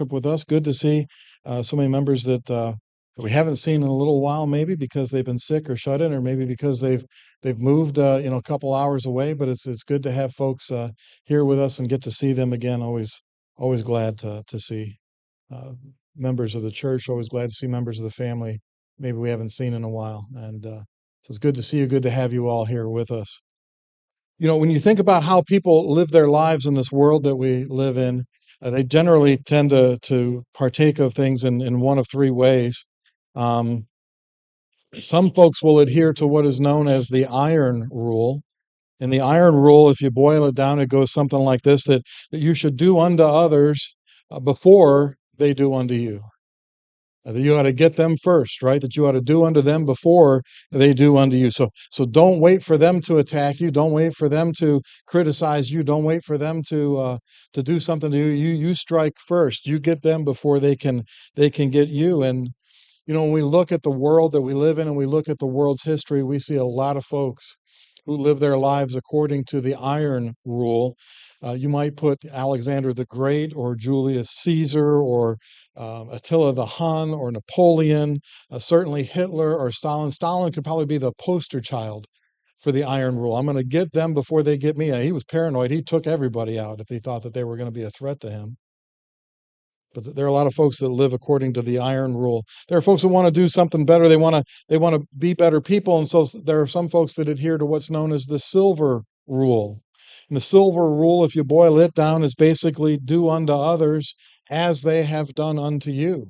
worship with us. Good to see so many members that we haven't seen in a little while, maybe because they've been sick or shut in, or maybe because they've moved a couple hours away. But it's good to have folks here with us and get to see them again. Always glad to see uh, members of the church. Always glad to see members of the family maybe we haven't seen in a while. And so it's good to see you. Good to have you all here with us. When you think about how people live their lives in this world that we live in, they generally tend to partake of things in one of three ways. Um, some folks will adhere to what is known as the iron rule. And the iron rule, if you boil it down, it goes something like this: that you should do unto others before they do unto you. That you ought to get them first, right? That you ought to do unto them before they do unto you. So don't wait for them to attack you. Don't wait for them to criticize you. Don't wait for them to do something to you. You strike first. You get them before they can get you. And when we look at the world that we live in and we look at the world's history, we see a lot of folks who live their lives according to the iron rule. You might put Alexander the Great or Julius Caesar or Attila the Hun or Napoleon, certainly Hitler or Stalin. Stalin could probably be the poster child for the iron rule. I'm going to get them before they get me. He was paranoid. He took everybody out if he thought that they were going to be a threat to him. But there are a lot of folks that live according to the iron rule. There are folks that want to do something better. They want to be better people, and so there are some folks that adhere to what's known as the silver rule. And the silver rule, if you boil it down, is basically do unto others as they have done unto you.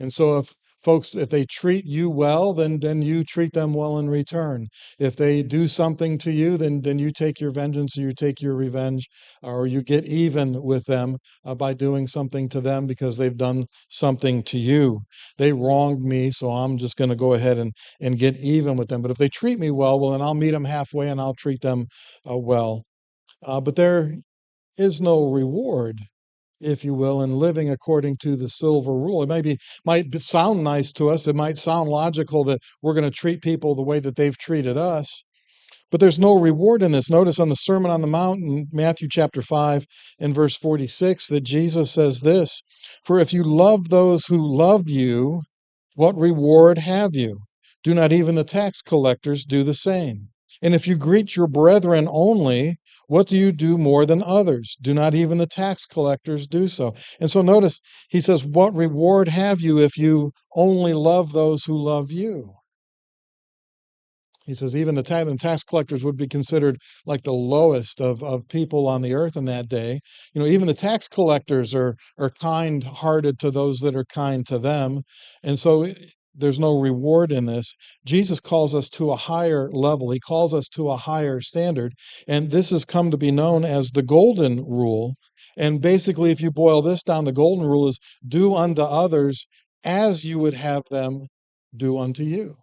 And so if they treat you well, then you treat them well in return. If they do something to you, then you take your vengeance, or you take your revenge, or you get even with them by doing something to them because they've done something to you. They wronged me, so I'm just going to go ahead and get even with them. But if they treat me well, then I'll meet them halfway and I'll treat them well. But there is no reward, if you will, in living according to the silver rule. It might sound nice to us. It might sound logical that we're going to treat people the way that they've treated us, but there's no reward in this. Notice on the Sermon on the Mount in Matthew chapter 5 and verse 46 that Jesus says this: "For if you love those who love you, what reward have you? Do not even the tax collectors do the same? And if you greet your brethren only, what do you do more than others? Do not even the tax collectors do so?" And so notice he says, what reward have you if you only love those who love you? He says even the tax collectors would be considered like the lowest of people on the earth in that day. Even the tax collectors are kind-hearted to those that are kind to them. And so there's no reward in this. Jesus calls us to a higher level. He calls us to a higher standard. And this has come to be known as the golden rule. And basically, if you boil this down, the golden rule is do unto others as you would have them do unto you.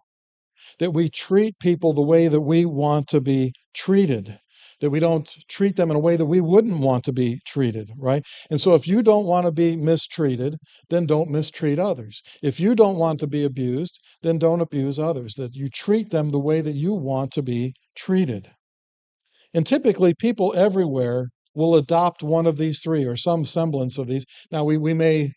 That we treat people the way that we want to be treated, that we don't treat them in a way that we wouldn't want to be treated, right? And so if you don't want to be mistreated, then don't mistreat others. If you don't want to be abused, then don't abuse others, that you treat them the way that you want to be treated. And typically, people everywhere will adopt one of these three or some semblance of these. Now, we may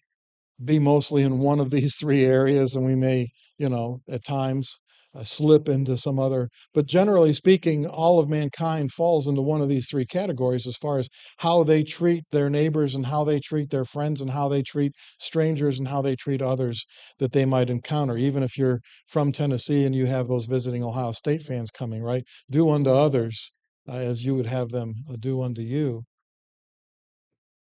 be mostly in one of these three areas, and we may, at times slip into some other. But generally speaking, all of mankind falls into one of these three categories as far as how they treat their neighbors and how they treat their friends and how they treat strangers and how they treat others that they might encounter. Even if you're from Tennessee and you have those visiting Ohio State fans coming, right? Do unto others as you would have them do unto you.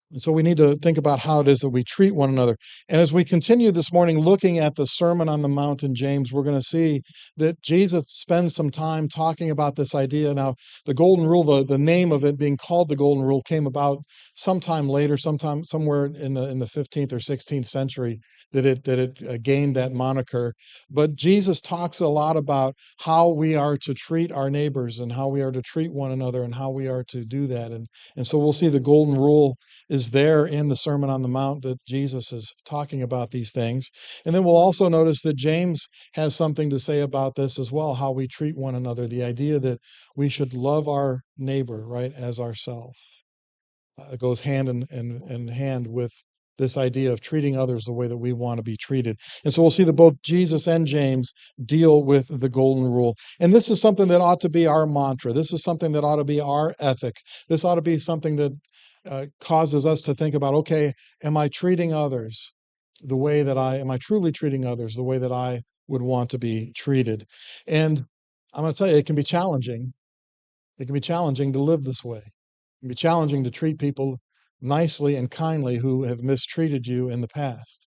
And so we need to think about how it is that we treat one another. And as we continue this morning looking at the Sermon on the Mount in James, we're going to see that Jesus spends some time talking about this idea. Now, the Golden Rule, the name of it being called the Golden Rule, came about sometime later, somewhere in the 15th or 16th century that it gained that moniker. But Jesus talks a lot about how we are to treat our neighbors and how we are to treat one another and how we are to do that. And so we'll see the Golden Rule is there in the Sermon on the Mount that Jesus is talking about these things. And then we'll also notice that James has something to say about this as well, how we treat one another, the idea that we should love our neighbor, right, as ourselves. It goes hand in hand with this idea of treating others the way that we want to be treated. And so we'll see that both Jesus and James deal with the golden rule. And this is something that ought to be our mantra. This is something that ought to be our ethic. This ought to be something that causes us to think about, okay, am I treating others am I truly treating others the way that I would want to be treated? And I'm going to tell you, it can be challenging. It can be challenging to live this way. It can be challenging to treat people nicely and kindly who have mistreated you in the past.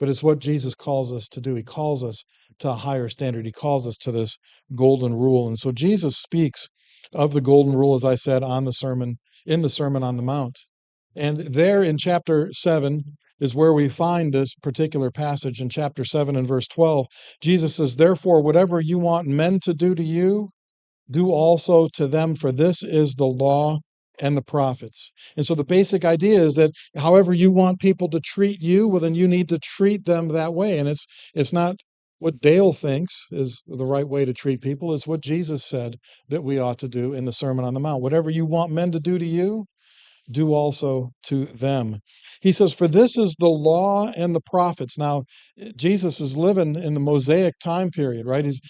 But it's what Jesus calls us to do. He calls us to a higher standard. He calls us to this golden rule. And so Jesus speaks of the golden rule, as I said, in the Sermon on the Mount. And there in chapter 7 is where we find this particular passage. In chapter 7 and verse 12, Jesus says, "Therefore, whatever you want men to do to you, do also to them, for this is the law and the prophets." And so the basic idea is that however you want people to treat you, well, then you need to treat them that way. And it's not what Dale thinks is the right way to treat people. It's what Jesus said that we ought to do in the Sermon on the Mount. Whatever you want men to do to you, do also to them. He says, "For this is the law and the prophets." Now, Jesus is living in the Mosaic time period, right? He's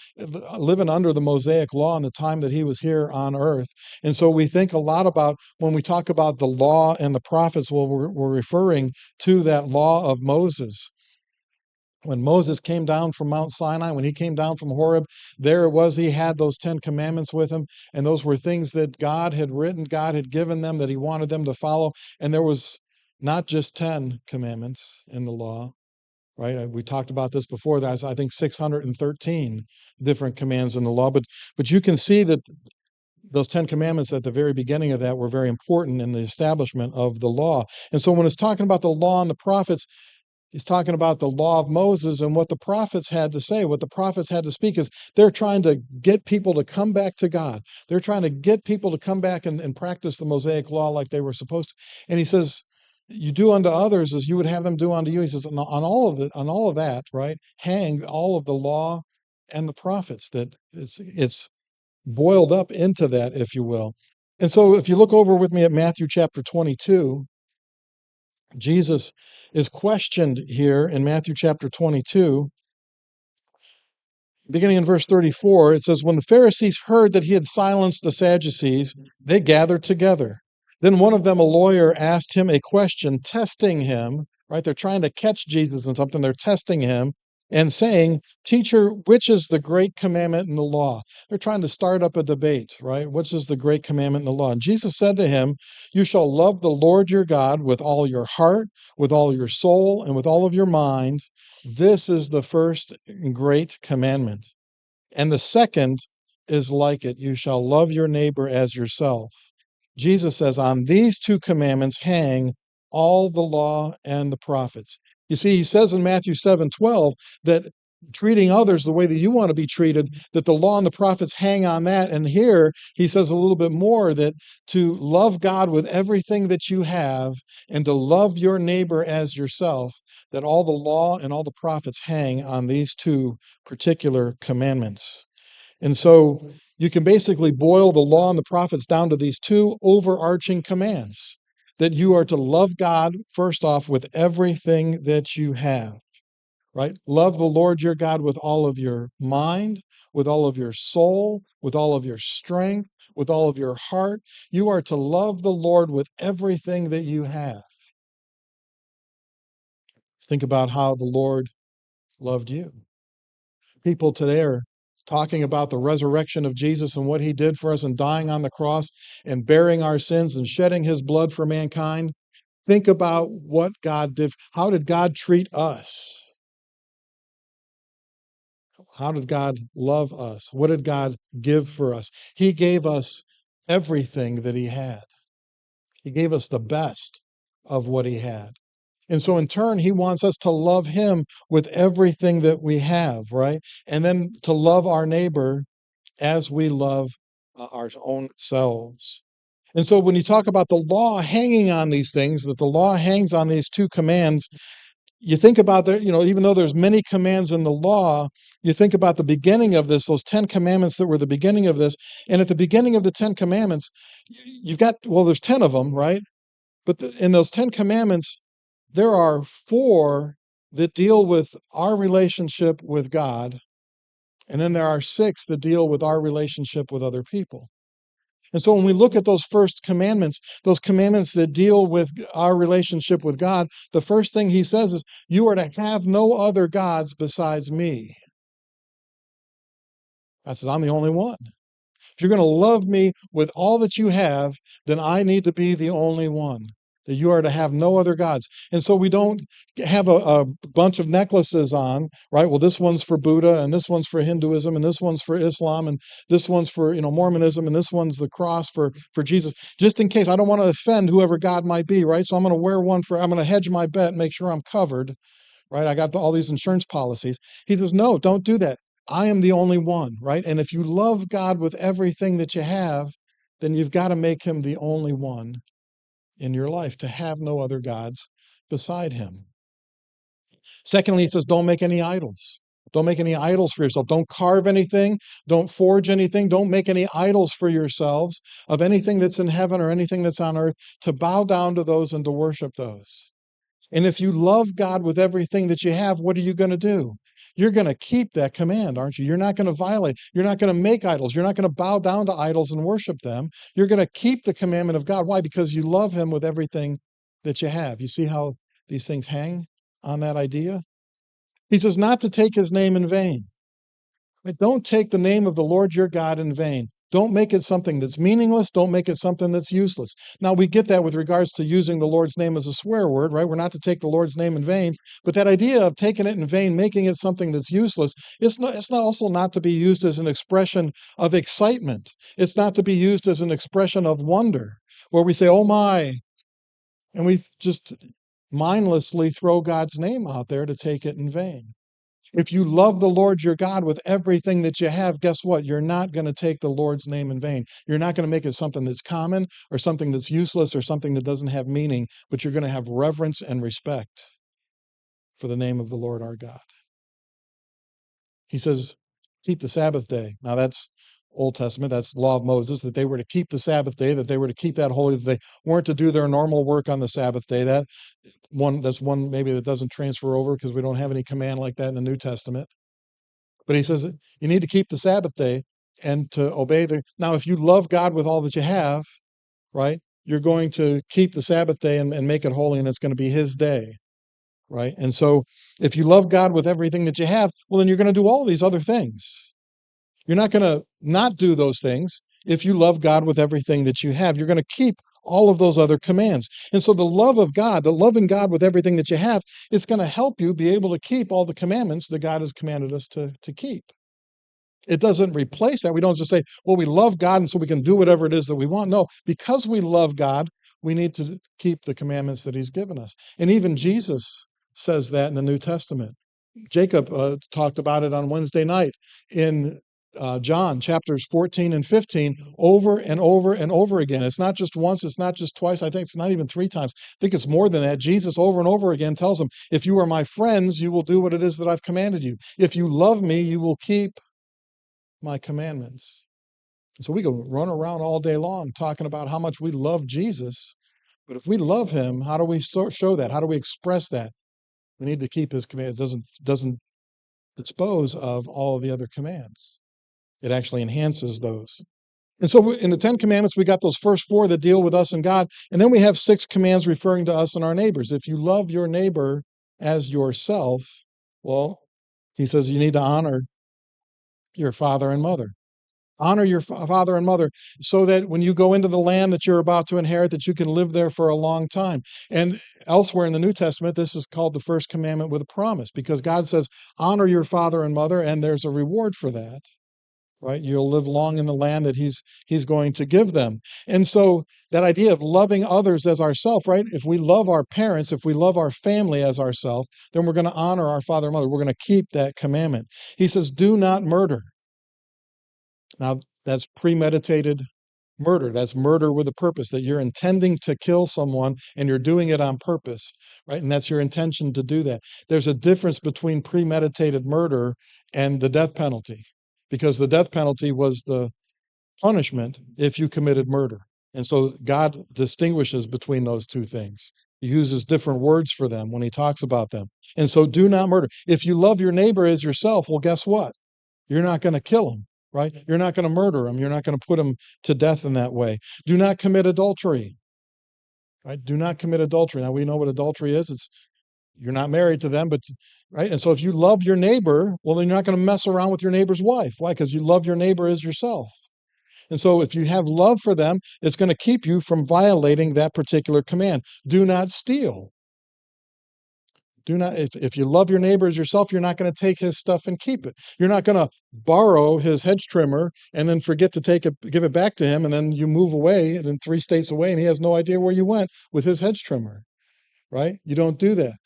living under the Mosaic law in the time that he was here on earth. And so we think a lot about when we talk about the law and the prophets, well, we're referring to that law of Moses. When Moses came down from Mount Sinai, when he came down from Horeb, there it was, he had those 10 commandments with him. And those were things that God had written, God had given them, that he wanted them to follow. And there was not just 10 commandments in the law, right? We talked about this before. That's, I think, 613 different commands in the law. But you can see that those 10 commandments at the very beginning of that were very important in the establishment of the law. And so when it's talking about the law and the prophets, he's talking about the law of Moses, and what the prophets had to say, what the prophets had to speak is they're trying to get people to come back to God. They're trying to get people to come back and practice the Mosaic law like they were supposed to. And he says, you do unto others as you would have them do unto you. He says, on all of that, right, hang all of the law and the prophets. That it's boiled up into that, if you will. And so if you look over with me at Matthew chapter 22, Jesus is questioned here in Matthew chapter 22. Beginning in verse 34, it says, "When the Pharisees heard that he had silenced the Sadducees, they gathered together. Then one of them, a lawyer, asked him a question, testing him," right? They're trying to catch Jesus in something. They're testing him and saying, "Teacher, which is the great commandment in the law?" They're trying to start up a debate, right? Which is the great commandment in the law? And Jesus said to him, "You shall love the Lord your God with all your heart, with all your soul, and with all of your mind. This is the first great commandment. And the second is like it. You shall love your neighbor as yourself." Jesus says, on these two commandments hang all the law and the prophets. You see, he says in Matthew 7:12 that treating others the way that you want to be treated, that the law and the prophets hang on that. And here he says a little bit more, that to love God with everything that you have and to love your neighbor as yourself, that all the law and all the prophets hang on these two particular commandments. And so you can basically boil the law and the prophets down to these two overarching commands, that you are to love God, first off, with everything that you have, right? Love the Lord your God with all of your mind, with all of your soul, with all of your strength, with all of your heart. You are to love the Lord with everything that you have. Think about how the Lord loved you. People today are talking about the resurrection of Jesus and what he did for us and dying on the cross and bearing our sins and shedding his blood for mankind. Think about what God did. How did God treat us? How did God love us? What did God give for us? He gave us everything that he had. He gave us the best of what he had. And so in turn, he wants us to love him with everything that we have, right? And then to love our neighbor as we love our own selves. And so when you talk about the law hanging on these things, that the law hangs on these two commands, you think about that, even though there's many commands in the law, you think about the beginning of this, those 10 commandments that were the beginning of this. And at the beginning of the 10 commandments, you've got, well, there's 10 of them, right? But in those 10 commandments, there are 4 that deal with our relationship with God, and then there are 6 that deal with our relationship with other people. And so when we look at those first commandments, those commandments that deal with our relationship with God, the first thing he says is, you are to have no other gods besides me. I says, I'm the only one. If you're going to love me with all that you have, then I need to be the only one. That you are to have no other gods. And so we don't have a bunch of necklaces on, right? Well, this one's for Buddha, and this one's for Hinduism, and this one's for Islam, and this one's for, Mormonism, and this one's the cross for Jesus, just in case. I don't want to offend whoever God might be, right? So I'm going to wear one I'm going to hedge my bet, make sure I'm covered, right? I got all these insurance policies. He says, no, don't do that. I am the only one, right? And if you love God with everything that you have, then you've got to make him the only one in your life, to have no other gods beside him. Secondly, he says, don't make any idols. Don't make any idols for yourself. Don't carve anything. Don't forge anything. Don't make any idols for yourselves of anything that's in heaven or anything that's on earth, to bow down to those and to worship those. And if you love God with everything that you have, what are you going to do? You're going to keep that command, aren't you? You're not going to violate. You're not going to make idols. You're not going to bow down to idols and worship them. You're going to keep the commandment of God. Why? Because you love him with everything that you have. You see how these things hang on that idea? He says not to take his name in vain. But don't take the name of the Lord your God in vain. Don't make it something that's meaningless. Don't make it something that's useless. Now, we get that with regards to using the Lord's name as a swear word, right? We're not to take the Lord's name in vain. But that idea of taking it in vain, making it something that's useless, it's not also not to be used as an expression of excitement. It's not to be used as an expression of wonder, where we say, oh my, and we just mindlessly throw God's name out there to take it in vain. If you love the Lord your God with everything that you have, guess what? You're not going to take the Lord's name in vain. You're not going to make it something that's common or something that's useless or something that doesn't have meaning, but you're going to have reverence and respect for the name of the Lord our God. He says, keep the Sabbath day. Now that's Old Testament, that's the law of Moses, that they were to keep the Sabbath day, that they were to keep that holy, that they weren't to do their normal work on the Sabbath day. That's one maybe that doesn't transfer over because we don't have any command like that in the New Testament. But he says you need to keep the Sabbath day and to obey now, if you love God with all that you have, right, you're going to keep the Sabbath day and make it holy, and it's going to be his day, right? And so if you love God with everything that you have, well, then you're going to do all these other things. You're not going to not do those things. If you love God with everything that you have, you're going to keep all of those other commands. And so the love of God, the loving God with everything that you have, it's going to help you be able to keep all the commandments that God has commanded us to keep. It doesn't replace that. We don't just say, well, we love God and so we can do whatever it is that we want. No, because we love God, we need to keep the commandments that he's given us. And even Jesus says that in the New Testament. Jacob talked about it on Wednesday night in John chapters 14 and 15 over and over and over again. It's not just once, it's not just twice. I think it's not even 3 times. I think it's more than that. Jesus over and over again tells them, if you are my friends, you will do what it is that I've commanded you. If you love me, you will keep my commandments. So we can run around all day long talking about how much we love Jesus. But if we love him, how do we show that? How do we express that? We need to keep his command. It doesn't dispose of all of the other commands. It actually enhances those. And so in the 10 commandments, we got those first 4 that deal with us and God. And then we have 6 commands referring to us and our neighbors. If you love your neighbor as yourself, well, he says you need to honor your father and mother. Honor your father and mother so that when you go into the land that you're about to inherit, that you can live there for a long time. And elsewhere in the New Testament, this is called the first commandment with a promise, because God says, honor your father and mother, and there's a reward for that, right? You'll live long in the land that he's going to give them. And so that idea of loving others as ourself, right? If we love our parents, if we love our family as ourself, then we're going to honor our father and mother. We're going to keep that commandment. He says, do not murder. Now, that's premeditated murder. That's murder with a purpose, that you're intending to kill someone and you're doing it on purpose, right? And that's your intention to do that. There's a difference between premeditated murder and the death penalty, because the death penalty was the punishment if you committed murder. And so God distinguishes between those two things. He uses different words for them when he talks about them. And so do not murder. If you love your neighbor as yourself, well, guess what? You're not going to kill him, right? You're not going to murder him. You're not going to put him to death in that way. Do not commit adultery, right? Do not commit adultery. Now we know what adultery is. It's you're not married to them, but right. And so if you love your neighbor, well, then you're not going to mess around with your neighbor's wife. Why? Because you love your neighbor as yourself. And so if you have love for them, it's going to keep you from violating that particular command. Do not steal. Do not, if you love your neighbor as yourself, you're not going to take his stuff and keep it. You're not going to borrow his hedge trimmer and then forget to give it back to him, and then you move away and then 3 states away and he has no idea where you went with his hedge trimmer, right? You don't do that.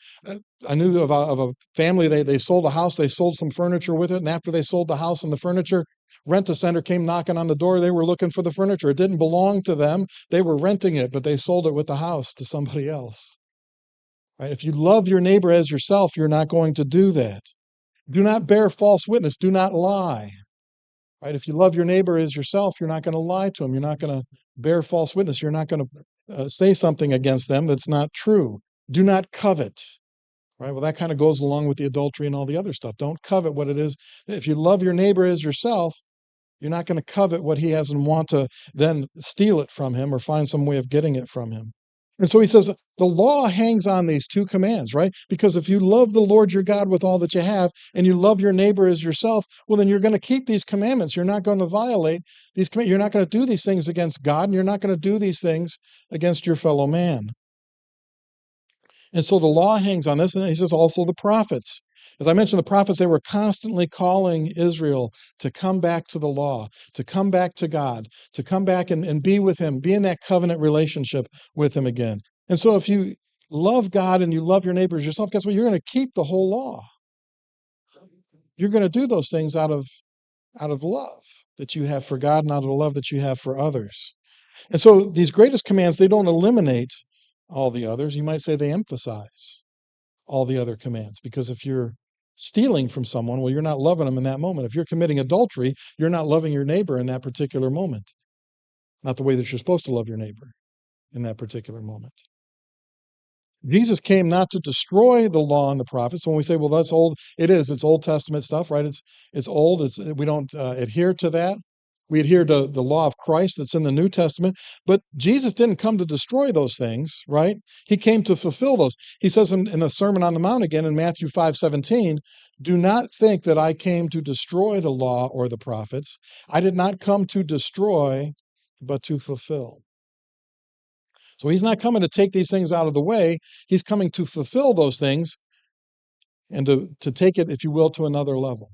I knew of a family, they sold a house, they sold some furniture with it, and after they sold the house and the furniture, Rent-A-Center came knocking on the door. They were looking for the furniture. It didn't belong to them. They were renting it, but they sold it with the house to somebody else. Right? If you love your neighbor as yourself, you're not going to do that. Do not bear false witness. Do not lie. Right? If you love your neighbor as yourself, you're not going to lie to him. You're not going to bear false witness. You're not going to say something against them that's not true. Do not covet. Right? Well, that kind of goes along with the adultery and all the other stuff. Don't covet what it is. If you love your neighbor as yourself, you're not going to covet what he has and want to then steal it from him or find some way of getting it from him. And so he says the law hangs on these two commands, right? Because if you love the Lord your God with all that you have and you love your neighbor as yourself, well, then you're going to keep these commandments. You're not going to violate these commandments. You're not going to do these things against God, and you're not going to do these things against your fellow man. And so the law hangs on this, and he says also the prophets. As I mentioned, the prophets, they were constantly calling Israel to come back to the law, to come back to God, to come back and be with him, be in that covenant relationship with him again. And so if you love God and you love your neighbors yourself, guess what? You're going to keep the whole law. You're going to do those things out of love that you have for God and out of the love that you have for others. And so these greatest commands, they don't eliminate all the others. You might say they emphasize all the other commands, because if you're stealing from someone, well, you're not loving them in that moment. If you're committing adultery, you're not loving your neighbor in that particular moment, not the way that you're supposed to love your neighbor in that particular moment. Jesus came not to destroy the law and the prophets. When we say, well, that's old, it's Old Testament stuff, right? It's old. We don't adhere to that. We adhere to the law of Christ that's in the New Testament. But Jesus didn't come to destroy those things, right? He came to fulfill those. He says in the Sermon on the Mount again in Matthew 5:17, do not think that I came to destroy the law or the prophets. I did not come to destroy, but to fulfill. So he's not coming to take these things out of the way. He's coming to fulfill those things and to take it, if you will, to another level,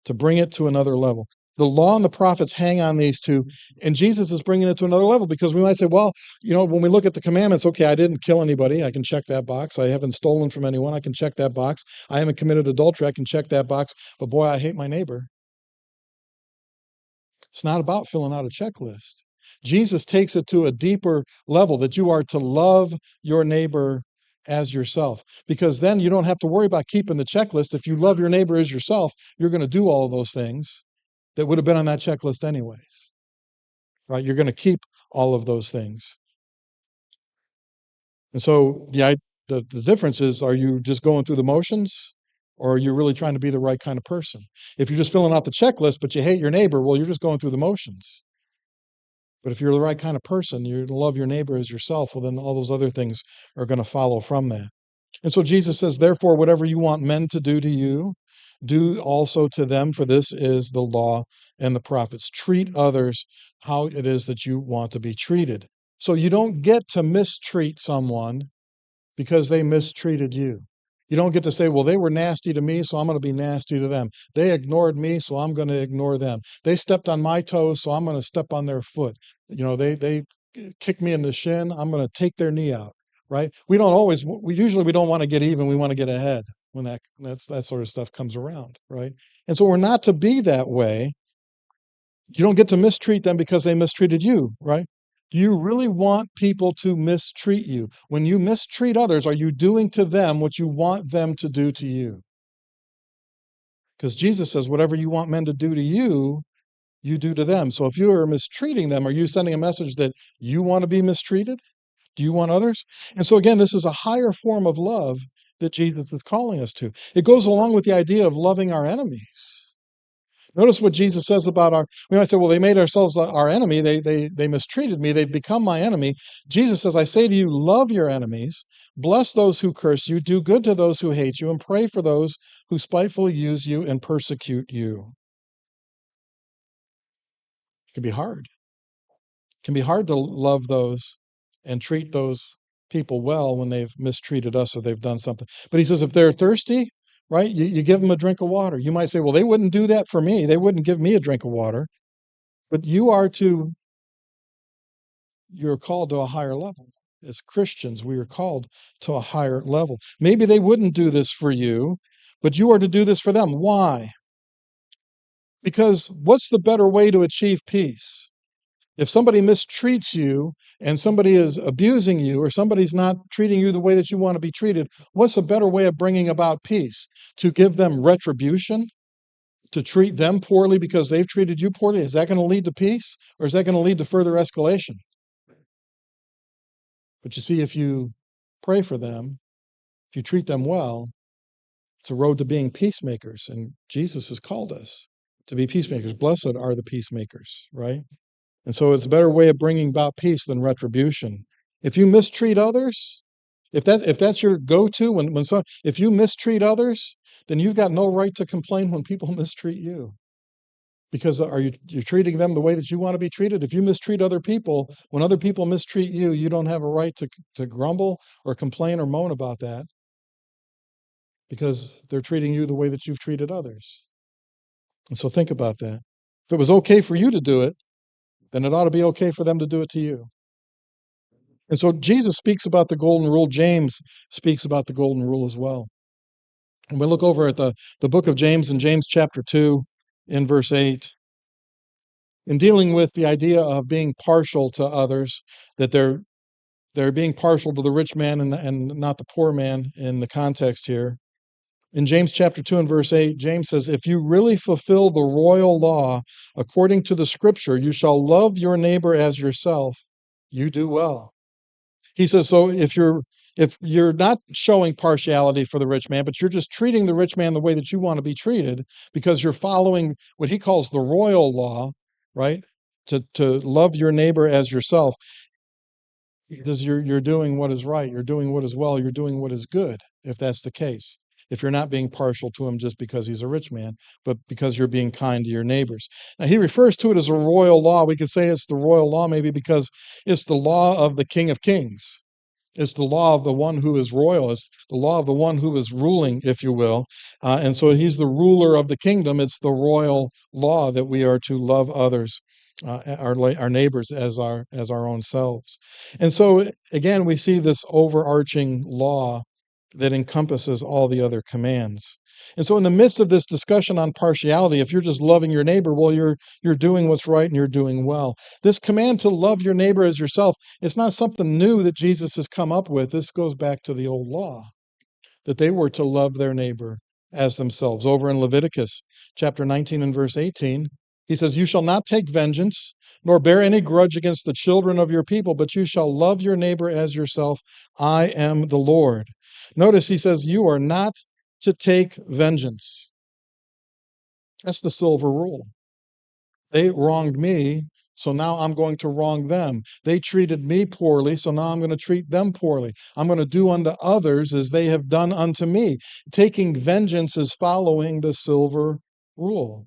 to bring it to another level. The law and the prophets hang on these two, and Jesus is bringing it to another level, because we might say, well, when we look at the commandments, okay, I didn't kill anybody. I can check that box. I haven't stolen from anyone. I can check that box. I haven't committed adultery. I can check that box. But boy, I hate my neighbor. It's not about filling out a checklist. Jesus takes it to a deeper level, that you are to love your neighbor as yourself, because then you don't have to worry about keeping the checklist. If you love your neighbor as yourself, you're going to do all of those things that would have been on that checklist anyways, right? You're going to keep all of those things. And so the difference is, are you just going through the motions, or are you really trying to be the right kind of person? If you're just filling out the checklist, but you hate your neighbor, well, you're just going through the motions. But if you're the right kind of person, you love your neighbor as yourself, well, then all those other things are going to follow from that. And so Jesus says, therefore, whatever you want men to do to you, do also to them, for this is the law and the prophets. Treat others how it is that you want to be treated. So you don't get to mistreat someone because they mistreated you. You don't get to say, well, they were nasty to me, so I'm going to be nasty to them. They ignored me, so I'm going to ignore them. They stepped on my toes, so I'm going to step on their foot. They kicked me in the shin, I'm going to take their knee out, right? We usually don't want to get even, we want to get ahead when that sort of stuff comes around, right? And so we're not to be that way. You don't get to mistreat them because they mistreated you, right? Do you really want people to mistreat you? When you mistreat others, are you doing to them what you want them to do to you? Because Jesus says, whatever you want men to do to you, you do to them. So if you are mistreating them, are you sending a message that you want to be mistreated? Do you want others? And so again, this is a higher form of love that Jesus is calling us to. It goes along with the idea of loving our enemies. Notice what Jesus says about we might say, well, they made ourselves our enemy. They mistreated me. They've become my enemy. Jesus says, I say to you, love your enemies, bless those who curse you, do good to those who hate you, and pray for those who spitefully use you and persecute you. It can be hard. It can be hard to love those and treat those people well when they've mistreated us or they've done something. But he says, if they're thirsty, right, you give them a drink of water. You might say, well, they wouldn't do that for me. They wouldn't give me a drink of water. But you're called to a higher level. As Christians, we are called to a higher level. Maybe they wouldn't do this for you, but you are to do this for them. Why? Because what's the better way to achieve peace? If somebody mistreats you and somebody is abusing you or somebody's not treating you the way that you want to be treated, what's a better way of bringing about peace? To give them retribution? To treat them poorly because they've treated you poorly? Is that going to lead to peace or is that going to lead to further escalation? But you see, if you pray for them, if you treat them well, it's a road to being peacemakers. And Jesus has called us to be peacemakers. Blessed are the peacemakers, right? And so it's a better way of bringing about peace than retribution. If you mistreat others, if that's your go-to, if you mistreat others, then you've got no right to complain when people mistreat you. Because you're treating them the way that you want to be treated? If you mistreat other people, when other people mistreat you, you don't have a right to grumble or complain or moan about that because they're treating you the way that you've treated others. And so think about that. If it was okay for you to do it, then it ought to be okay for them to do it to you. And so Jesus speaks about the golden rule. James speaks about the golden rule as well. And we look over at the book of James in James chapter 2 in verse 8. In dealing with the idea of being partial to others, that they're being partial to the rich man and not the poor man in the context here. In James chapter 2 and verse 8, James says, if you really fulfill the royal law according to the scripture, you shall love your neighbor as yourself, you do well. He says, so if you're not showing partiality for the rich man, but you're just treating the rich man the way that you want to be treated because you're following what he calls the royal law, right? To love your neighbor as yourself. Because you're doing what is right, you're doing what is well, you're doing what is good, if that's the case. If you're not being partial to him just because he's a rich man, but because you're being kind to your neighbors. Now, he refers to it as a royal law. We could say it's the royal law maybe because it's the law of the King of Kings. It's the law of the one who is royal. It's the law of the one who is ruling, if you will. And so he's the ruler of the kingdom. It's the royal law that we are to love others, our neighbors as our own selves. And so again, we see this overarching law that encompasses all the other commands. And so in the midst of this discussion on partiality, if you're just loving your neighbor, well, you're doing what's right and you're doing well. This command to love your neighbor as yourself, it's not something new that Jesus has come up with. This goes back to the old law, that they were to love their neighbor as themselves. Over in Leviticus chapter 19 and verse 18, he says, you shall not take vengeance, nor bear any grudge against the children of your people, but you shall love your neighbor as yourself. I am the Lord. Notice he says, you are not to take vengeance. That's the silver rule. They wronged me, so now I'm going to wrong them. They treated me poorly, so now I'm going to treat them poorly. I'm going to do unto others as they have done unto me. Taking vengeance is following the silver rule.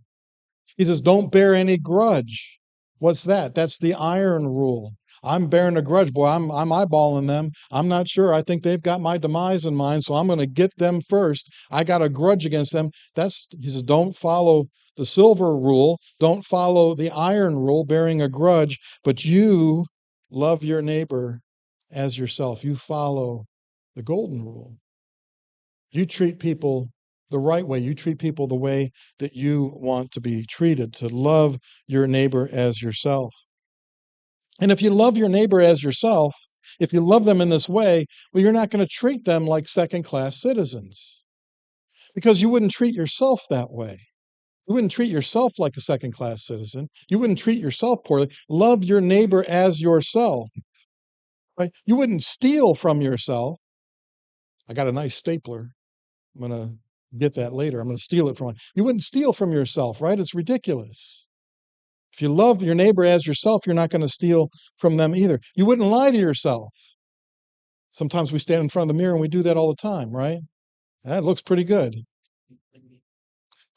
He says, don't bear any grudge. What's that? That's the iron rule. I'm bearing a grudge. Boy, I'm eyeballing them. I'm not sure. I think they've got my demise in mind, so I'm going to get them first. I got a grudge against them. He says, don't follow the silver rule. Don't follow the iron rule, bearing a grudge, but you love your neighbor as yourself. You follow the golden rule. You treat people the right way. You treat people the way that you want to be treated, to love your neighbor as yourself. And if you love your neighbor as yourself, if you love them in this way, well, you're not going to treat them like second-class citizens because you wouldn't treat yourself that way. You wouldn't treat yourself like a second-class citizen. You wouldn't treat yourself poorly. Love your neighbor as yourself. right? You wouldn't steal from yourself. I got a nice stapler. I'm going to get that later. I'm going to steal it from you. You wouldn't steal from yourself, right? It's ridiculous. If you love your neighbor as yourself, you're not going to steal from them either. You wouldn't lie to yourself. Sometimes we stand in front of the mirror and we do that all the time, right? That looks pretty good.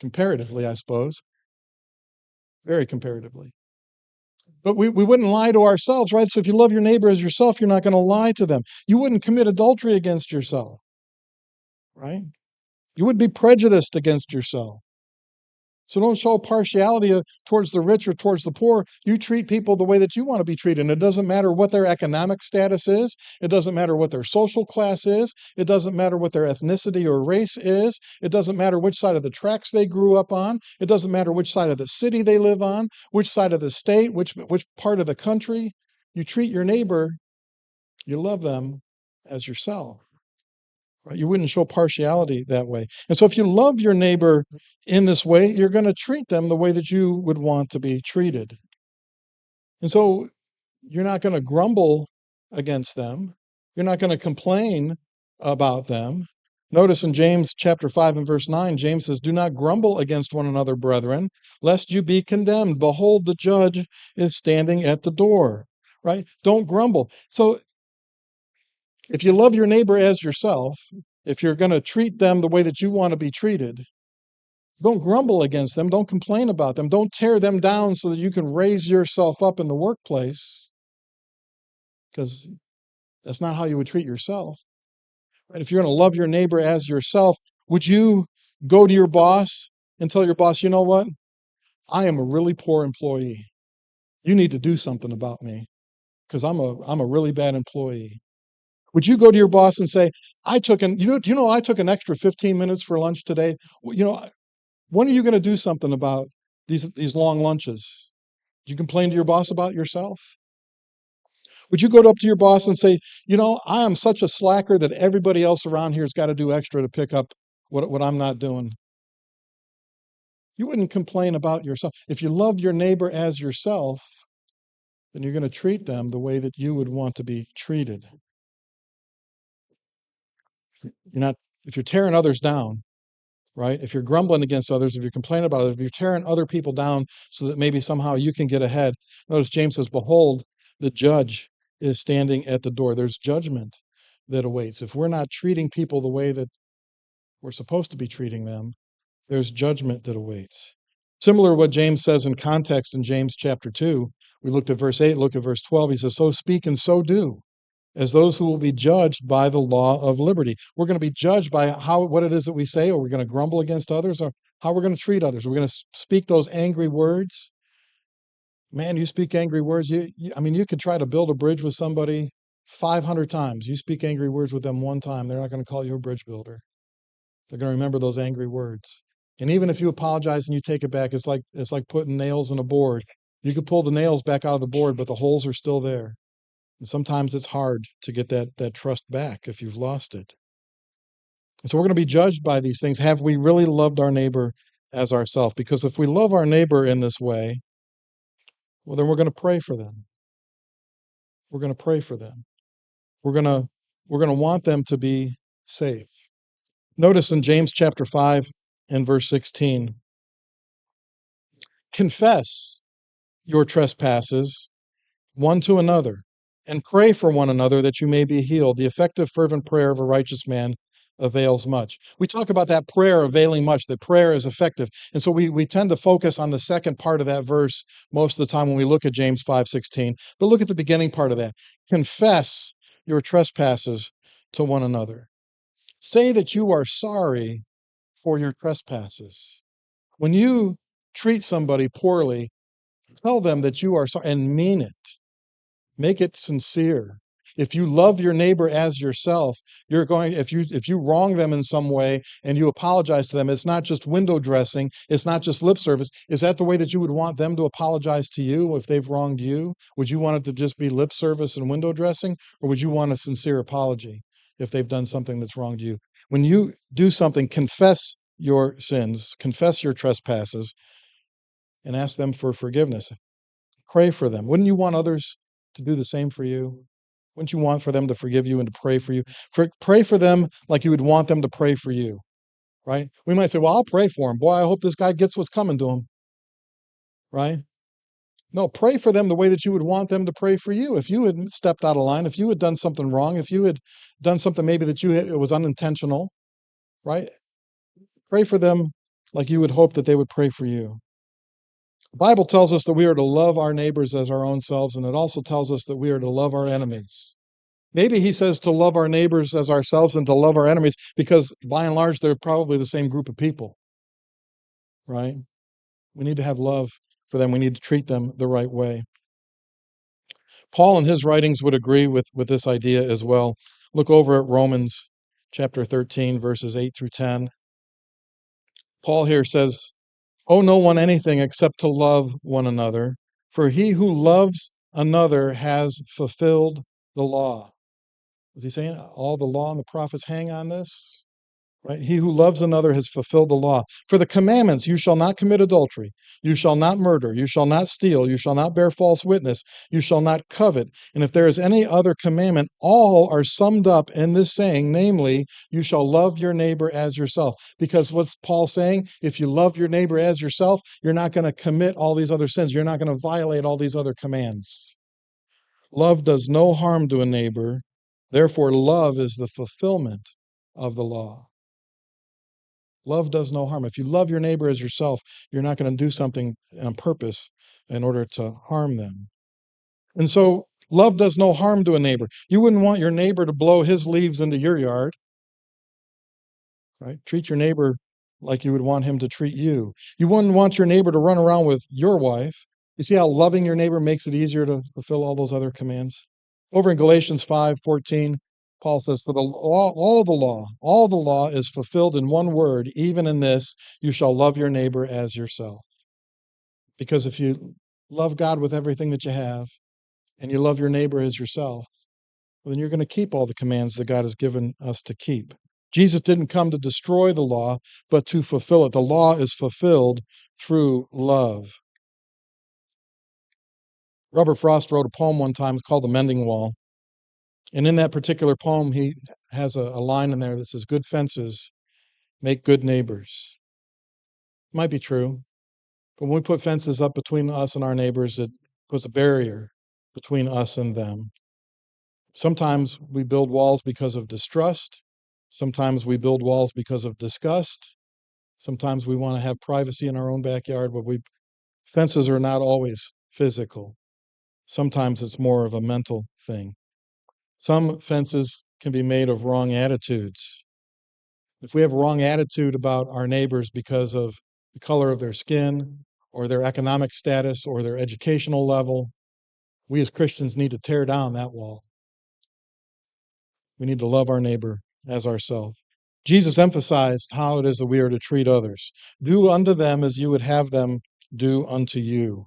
Comparatively, I suppose. Very comparatively. But we wouldn't lie to ourselves, right? So if you love your neighbor as yourself, you're not going to lie to them. You wouldn't commit adultery against yourself, right? You wouldn't be prejudiced against yourself. So don't show partiality towards the rich or towards the poor. You treat people the way that you want to be treated. And it doesn't matter what their economic status is. It doesn't matter what their social class is. It doesn't matter what their ethnicity or race is. It doesn't matter which side of the tracks they grew up on. It doesn't matter which side of the city they live on, which side of the state, which part of the country. You treat your neighbor, you love them as yourself. Right? You wouldn't show partiality that way. And so if you love your neighbor in this way, you're going to treat them the way that you would want to be treated. And so you're not going to grumble against them. You're not going to complain about them. Notice in James chapter 5 and verse 9, James says, "Do not grumble against one another, brethren, lest you be condemned. Behold, the judge is standing at the door." Right? Don't grumble. So if you love your neighbor as yourself, if you're going to treat them the way that you want to be treated, don't grumble against them. Don't complain about them. Don't tear them down so that you can raise yourself up in the workplace, because that's not how you would treat yourself. Right? If you're going to love your neighbor as yourself, would you go to your boss and tell your boss, you know what? I am a really poor employee. You need to do something about me because I'm a really bad employee. Would you go to your boss and say, I took an, do you know, I took an extra 15 minutes for lunch today? You know, when are you going to do something about these long lunches? Do you complain to your boss about yourself? Would you go up to your boss and say, you know, I am such a slacker that everybody else around here has got to do extra to pick up what I'm not doing? You wouldn't complain about yourself. If you love your neighbor as yourself, then you're going to treat them the way that you would want to be treated. You're not, if you're tearing others down, right? If you're grumbling against others, if you're complaining about it, if you're tearing other people down so that maybe somehow you can get ahead. Notice James says, behold, the judge is standing at the door. There's judgment that awaits. If we're not treating people the way that we're supposed to be treating them, there's judgment that awaits. Similar to what James says in context in James chapter 2. We looked at verse 8, look at verse 12. He says, so speak and so do, as those who will be judged by the law of liberty. We're going to be judged by what it is that we say, or we're going to grumble against others, or how we're going to treat others. We're going to speak those angry words. Man, you speak angry words. I mean, you could try to build a bridge with somebody 500 times. You speak angry words with them one time, they're not going to call you a bridge builder. They're going to remember those angry words. And even if you apologize and you take it back, it's like putting nails in a board. You could pull the nails back out of the board, but the holes are still there. And sometimes it's hard to get that trust back if you've lost it. And so we're going to be judged by these things. Have we really loved our neighbor as ourselves? Because if we love our neighbor in this way, well, then we're going to pray for them. We're going to pray for them. We're going to want them to be safe. Notice in James chapter 5 and verse 16, confess your trespasses one to another, and pray for one another that you may be healed. The effective, fervent prayer of a righteous man avails much. We talk about that prayer availing much, that prayer is effective. And so we tend to focus on the second part of that verse most of the time when we look at James 5:16. But look at the beginning part of that. Confess your trespasses to one another. Say that you are sorry for your trespasses. When you treat somebody poorly, tell them that you are sorry and mean it. Make it sincere. If you love your neighbor as yourself, if you wrong them in some way and you apologize to them, it's not just window dressing, it's not just lip service. Is that the way that you would want them to apologize to you if they've wronged you? Would you want it to just be lip service and window dressing, or would you want a sincere apology if they've done something that's wronged you? When you do something, confess your sins, confess your trespasses, and ask them for forgiveness. Pray for them. Wouldn't you want others to do the same for you? Wouldn't you want for them to forgive you and to pray for you? Pray for them like you would want them to pray for you, right? We might say, well, I'll pray for him. Boy, I hope this guy gets what's coming to him, right? No, pray for them the way that you would want them to pray for you. If you had stepped out of line, if you had done something wrong, if you had done something maybe that it was unintentional, right? Pray for them like you would hope that they would pray for you. The Bible tells us that we are to love our neighbors as our own selves, and it also tells us that we are to love our enemies. Maybe he says to love our neighbors as ourselves and to love our enemies because by and large, they're probably the same group of people, right? We need to have love for them. We need to treat them the right way. Paul in his writings would agree with this idea as well. Look over at Romans chapter 13, verses 8 through 10. Paul here says, owe no one anything except to love one another, for he who loves another has fulfilled the law. Is he saying all the law and the prophets hang on this? Right? He who loves another has fulfilled the law. For the commandments, you shall not commit adultery, you shall not murder, you shall not steal, you shall not bear false witness, you shall not covet. And if there is any other commandment, all are summed up in this saying, namely, you shall love your neighbor as yourself. Because what's Paul saying? If you love your neighbor as yourself, you're not going to commit all these other sins. You're not going to violate all these other commands. Love does no harm to a neighbor. Therefore, love is the fulfillment of the law. Love does no harm. If you love your neighbor as yourself, you're not going to do something on purpose in order to harm them. And so, love does no harm to a neighbor. You wouldn't want your neighbor to blow his leaves into your yard, right? Treat your neighbor like you would want him to treat you. You wouldn't want your neighbor to run around with your wife. You see how loving your neighbor makes it easier to fulfill all those other commands? Over in Galatians 5:14, Paul says, for the law, all the law is fulfilled in one word, even in this, you shall love your neighbor as yourself. Because if you love God with everything that you have, and you love your neighbor as yourself, well, then you're going to keep all the commands that God has given us to keep. Jesus didn't come to destroy the law, but to fulfill it. The law is fulfilled through love. Robert Frost wrote a poem one time called The Mending Wall. And in that particular poem, he has a line in there that says, good fences make good neighbors. Might be true, but when we put fences up between us and our neighbors, it puts a barrier between us and them. Sometimes we build walls because of distrust. Sometimes we build walls because of disgust. Sometimes we want to have privacy in our own backyard, but fences are not always physical. Sometimes it's more of a mental thing. Some fences can be made of wrong attitudes. If we have a wrong attitude about our neighbors because of the color of their skin or their economic status or their educational level, we as Christians need to tear down that wall. We need to love our neighbor as ourselves. Jesus emphasized how it is that we are to treat others. Do unto them as you would have them do unto you.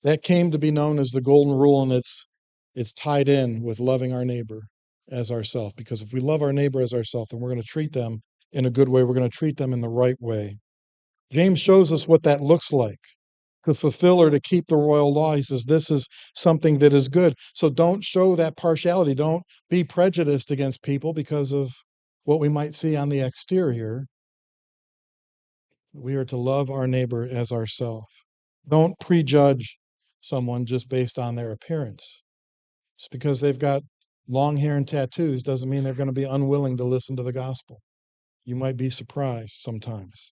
That came to be known as the golden rule, and it's tied in with loving our neighbor as ourselves. Because if we love our neighbor as ourselves, then we're going to treat them in a good way. We're going to treat them in the right way. James shows us what that looks like. To fulfill or to keep the royal law, he says this is something that is good. So don't show that partiality. Don't be prejudiced against people because of what we might see on the exterior. We are to love our neighbor as ourselves. Don't prejudge someone just based on their appearance. Just because they've got long hair and tattoos doesn't mean they're going to be unwilling to listen to the gospel. You might be surprised sometimes.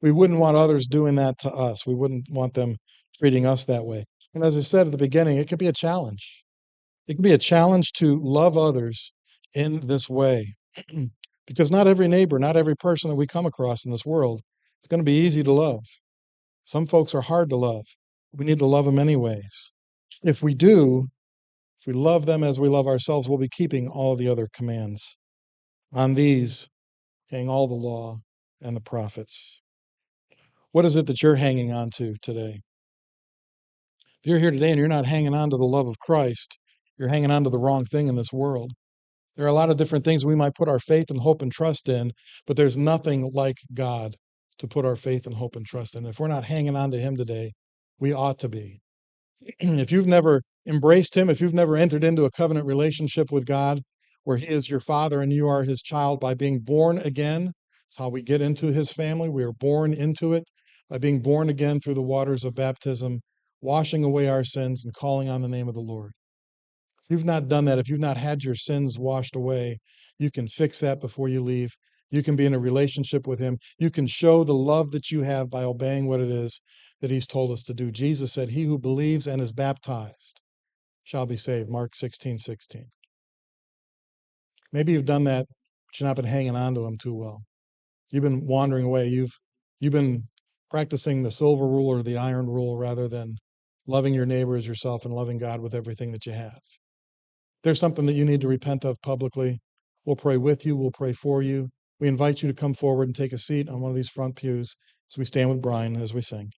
We wouldn't want others doing that to us. We wouldn't want them treating us that way. And as I said at the beginning, it could be a challenge. It can be a challenge to love others in this way. Because not every neighbor, not every person that we come across in this world is going to be easy to love. Some folks are hard to love. We need to love them anyways. If we do, if we love them as we love ourselves, we'll be keeping all the other commands. On these hang all the law and the prophets. What is it that you're hanging on to today? If you're here today and you're not hanging on to the love of Christ, you're hanging on to the wrong thing in this world. There are a lot of different things we might put our faith and hope and trust in, but there's nothing like God to put our faith and hope and trust in. If we're not hanging on to Him today, we ought to be. If you've never embraced him, if you've never entered into a covenant relationship with God where he is your father and you are his child by being born again, it's how we get into his family. We are born into it by being born again through the waters of baptism, washing away our sins and calling on the name of the Lord. If you've not done that, if you've not had your sins washed away, you can fix that before you leave. You can be in a relationship with him. You can show the love that you have by obeying what it is that he's told us to do. Jesus said, "He who believes and is baptized shall be saved." Mark 16:16. Maybe you've done that, but you've not been hanging on to him too well. You've been wandering away. You've been practicing the silver rule or the iron rule rather than loving your neighbor as yourself and loving God with everything that you have. There's something that you need to repent of publicly. We'll pray with you. We'll pray for you. We invite you to come forward and take a seat on one of these front pews as we stand with Brian as we sing.